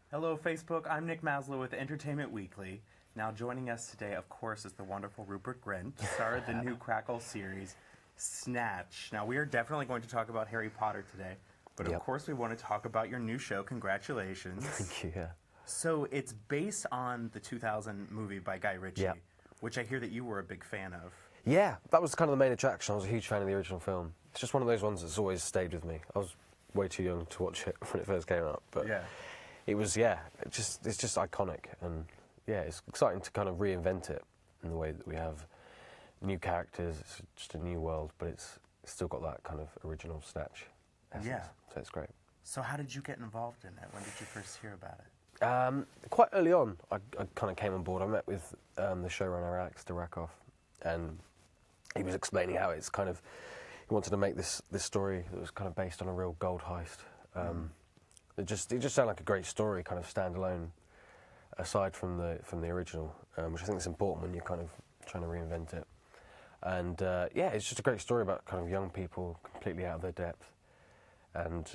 Hello, Facebook. I'm Nick Maslow with Entertainment Weekly. Now, joining us today, of course, is the wonderful Rupert Grint, star of the new Crackle series, Snatch. Now, we are definitely going to talk about Harry Potter today, but of course, we want to talk about your new show. Congratulations. Thank you, yeah. So, it's based on the 2000 movie by Guy Ritchie, which I hear that you were a big fan of. Yeah, that was kind of the main attraction. I was a huge fan of the original film. It's just one of those ones that's always stayed with me. I was way too young to watch it when it first came out, but it was, it's just iconic, and yeah, it's exciting to kind of reinvent it in the way that we have new characters. It's just a new world, but it's still got that kind of original Snatch essence. Yeah. So it's great. So how did you get involved in it? When did you first hear about it? Quite early on, I kind of came on board. I met with the showrunner, Alex Durakoff, and he was explaining how it's kind of, he wanted to make this story that was kind of based on a real gold heist. It just sounded like a great story, kind of standalone, aside from the original, which I think is important when you're kind of trying to reinvent it. And it's just a great story about kind of young people completely out of their depth and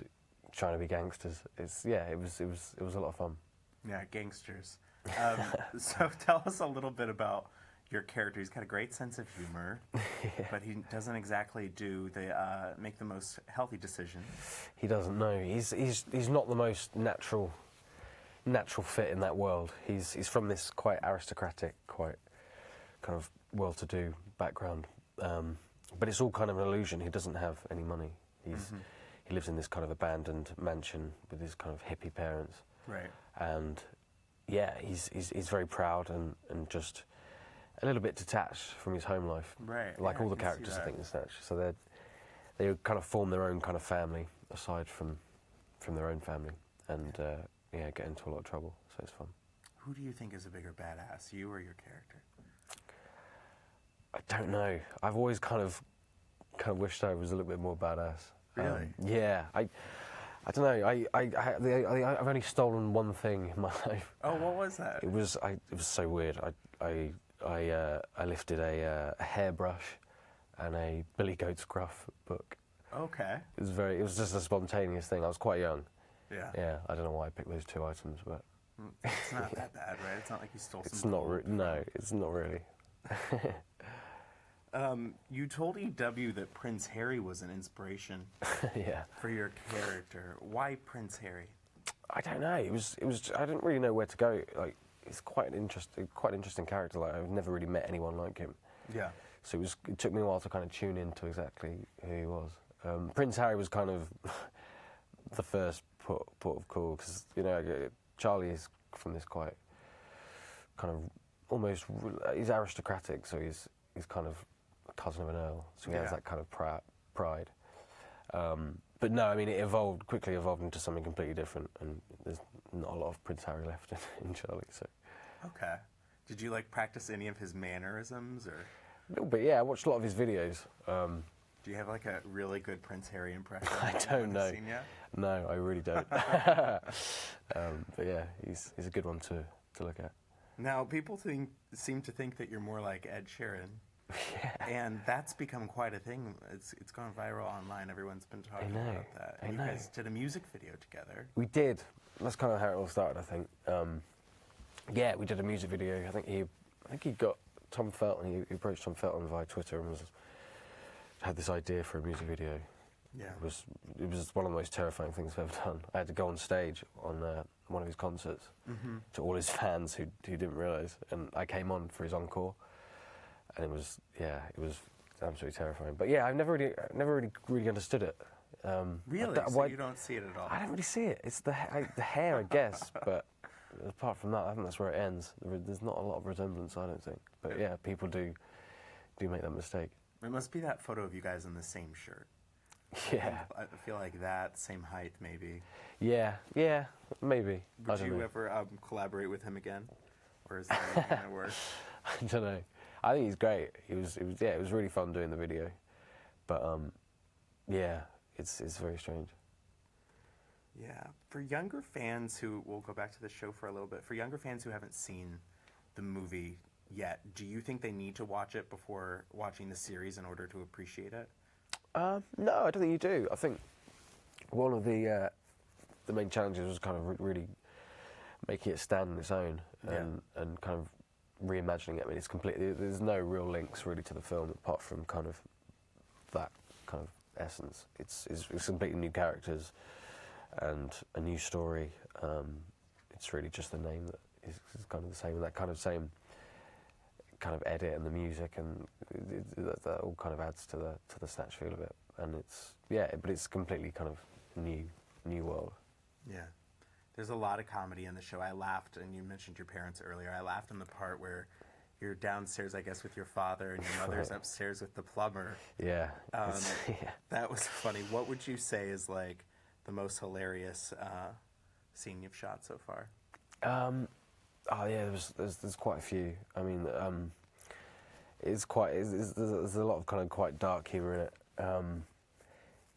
trying to be gangsters. It was a lot of fun. Yeah, gangsters. So tell us a little bit about your character. He's got a great sense of humor, but he doesn't exactly make the most healthy decisions. He doesn't know. He's not the most natural fit in that world. He's from this quite aristocratic, quite kind of well-to-do background, but it's all kind of an illusion. He doesn't have any money. He lives in this kind of abandoned mansion with his kind of hippie parents. Right. And yeah, he's very proud and just a little bit detached from his home life. Right. Like all the characters, I think, in Snatch. So they kind of form their own kind of family aside from their own family, and get into a lot of trouble. So it's fun. Who do you think is a bigger badass, you or your character? I don't know. I've always kind of wished I was a little bit more badass. Really? Yeah. I don't know. I've only stolen one thing in my life. Oh, what was that? It was so weird. I lifted a hairbrush and a Billy Goat Scruff book. Okay. It was just a spontaneous thing. I was quite young. Yeah. Yeah. I don't know why I picked those two items, but it's not that bad, right? It's not like you stole some. It's not. No, it's not really. You told EW that Prince Harry was an inspiration for your character. Why Prince Harry? I don't know. It was. I didn't really know where to go. Like, he's quite an interesting character. Like, I've never really met anyone like him. Yeah. So it took me a while to kind of tune into exactly who he was. Prince Harry was kind of the first port of call, because Charlie is from this quite kind of almost, he's aristocratic, so he's kind of a cousin of an earl, so he has that kind of pride. But no, I mean, it quickly evolved into something completely different, and there's not a lot of Prince Harry left in Charlie. So. Okay. Did you practice any of his mannerisms, or? A little bit, yeah. I watched a lot of his videos. Do you have a really good Prince Harry impression? I don't know. No, I really don't. But yeah, he's a good one to look at. Now, people seem to think that you're more like Ed Sheeran. Yeah. And that's become quite a thing. It's gone viral online. Everyone's been talking about that. And you guys did a music video together. We did. That's kind of how it all started, I think. Yeah, we did a music video. I think he got Tom Felton. He approached Tom Felton via Twitter and had this idea for a music video. Yeah. It was one of the most terrifying things I've ever done. I had to go on stage on one of his concerts to all his fans who didn't realise, and I came on for his encore, and it was absolutely terrifying. But yeah, I've never really understood it. Really? So you don't see it at all? I don't really see it. It's the hair, I guess, but apart from that, I think that's where it ends. There's not a lot of resemblance, I don't think. But yeah, people do make that mistake. It must be that photo of you guys in the same shirt. Yeah. I feel like that, same height, maybe. Yeah, maybe. Would you ever collaborate with him again? Or is that anything that works? I don't know. I think he's great. It was really fun doing the video. But, it's very strange. Yeah. For younger fans we'll go back to the show for a little bit, for younger fans who haven't seen the movie yet, do you think they need to watch it before watching the series in order to appreciate it? No, I don't think you do. I think one of the main challenges was kind of really making it stand on its own and kind of reimagining it. I mean, it's completely. There's no real links really to the film apart from kind of that kind of essence. It's completely new characters and a new story. It's really just the name that is kind of the same, and that kind of same kind of edit and the music, and that all kind of adds to the Snatch feel of it. And it's but it's completely kind of new world. Yeah. There's a lot of comedy in the show. I laughed, and you mentioned your parents earlier. I laughed in the part where you're downstairs, I guess, with your father, and your mother's upstairs with the plumber. Yeah. That was funny. What would you say is like the most hilarious scene you've shot so far? Oh yeah, there's quite a few. I mean, there's a lot of kind of quite dark humour in it.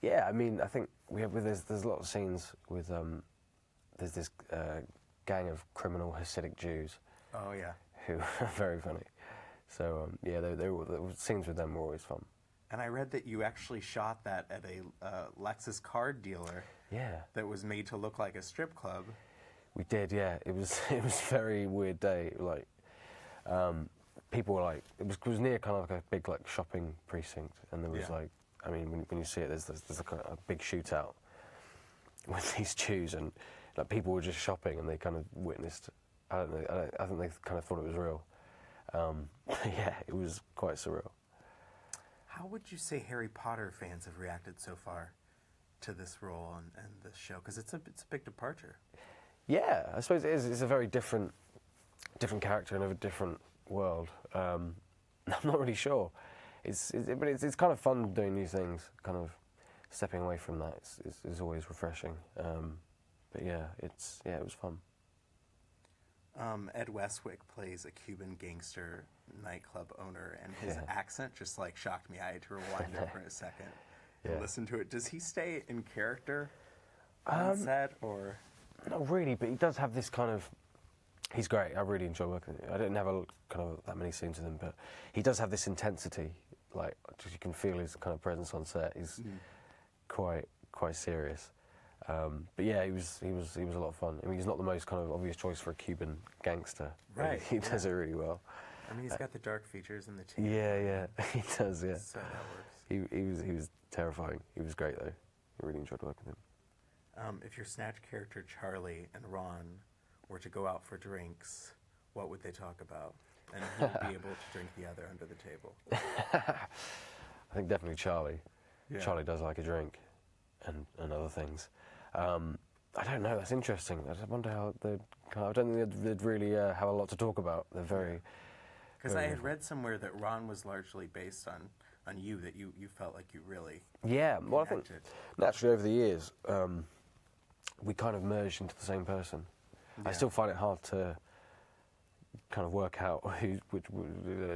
Yeah, I mean, I think there's a lot of scenes with there's this gang of criminal Hasidic Jews. Oh yeah. Who are very funny. So yeah, the scenes with them were always fun. And I read that you actually shot that at a Lexus car dealer. Yeah. That was made to look like a strip club. We did, yeah. It was a very weird day. Like, people were like, it was near kind of like a big like shopping precinct, and there was like, I mean, when you see it, there's a big shootout with these Jews, and like people were just shopping, and they kind of witnessed. I don't know. I think they kind of thought it was real. Yeah, it was quite surreal. How would you say Harry Potter fans have reacted so far to this role and this show? Because it's a big departure. Yeah, I suppose it is. It's a very different character in a different world. I'm not really sure. But it's kind of fun doing new things. Kind of stepping away from that is always refreshing. But yeah, it was fun. Ed Westwick plays a Cuban gangster nightclub owner, and his accent just like shocked me. I had to rewind it for a second and listen to it. Does he stay in character on set, or? Not really, but he does have this kind of. He's great. I really enjoy working with him. I didn't have that many scenes with him, but he does have this intensity. Like, just you can feel his kind of presence on set. He's quite serious. But yeah, he was a lot of fun. I mean, he's not the most kind of obvious choice for a Cuban gangster. Right. He does it really well. I mean, he's got the dark features and the teeth. Yeah, he does. Yeah. So that works. He was terrifying. He was great though. I really enjoyed working with him. If your Snatch character Charlie and Ron were to go out for drinks, what would they talk about? And who would be able to drink the other under the table? I think definitely Charlie. Yeah. Charlie does like a drink and other things. I don't know, that's interesting. I just wonder how I don't think they'd really have a lot to talk about. They're very... Because I had read somewhere that Ron was largely based on you, that you felt like you really well, I think naturally over the years, we kind of merged into the same person. Yeah. I still find it hard to kind of work out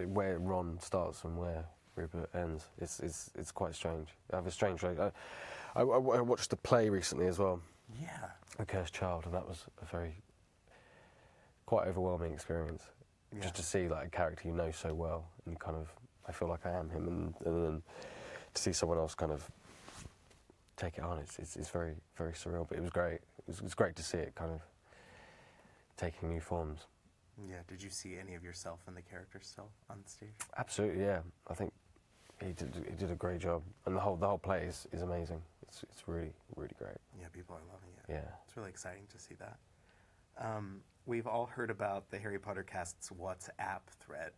where Ron starts and where Rupert ends. It's quite strange. I have a strange... I watched the play recently as well. Yeah. The Cursed Child, and that was a quite overwhelming experience. Yeah. Just to see like a character you know so well, and you kind of, I feel like I am him, and then to see someone else kind of take it on, it's very, very surreal. But it was great. It was great to see it kind of taking new forms. Yeah. Did you see any of yourself in the character still on stage? Absolutely. Yeah. I think he did a great job, and the whole play is amazing. It's really, really great. Yeah, people are loving it. Yeah. It's really exciting to see that. We've all heard about the Harry Potter cast's WhatsApp thread.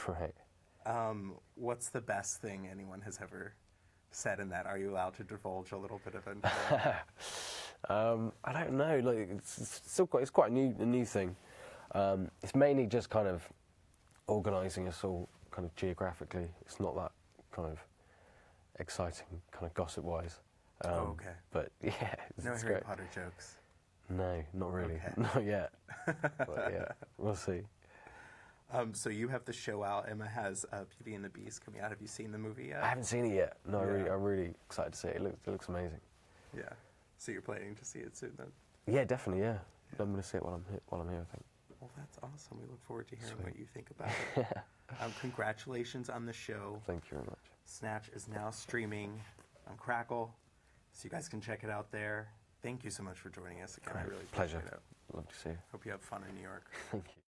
Right. What's the best thing anyone has ever said in that? Are you allowed to divulge a little bit of info? I don't know. Like, it's quite a new thing. It's mainly just kind of organising us all kind of geographically. It's not that kind of exciting, kind of gossip-wise. Okay. But yeah, no Harry Potter jokes. No, not really. Okay. Not yet. But yeah, we'll see. So you have the show out. Emma has Beauty and the Beast coming out. Have you seen the movie yet? I haven't seen it yet. No, I'm really excited to see it. It looks amazing. Yeah. So you're planning to see it soon then? Yeah, definitely. Yeah. I'm going to see it while I'm here. I think. Well, that's awesome. We look forward to hearing what you think about it. Congratulations on the show. Thank you very much. Snatch is now streaming on Crackle, so you guys can check it out there. Thank you so much for joining us again. I really appreciate it. Love to see you. Hope you have fun in New York. Thank you.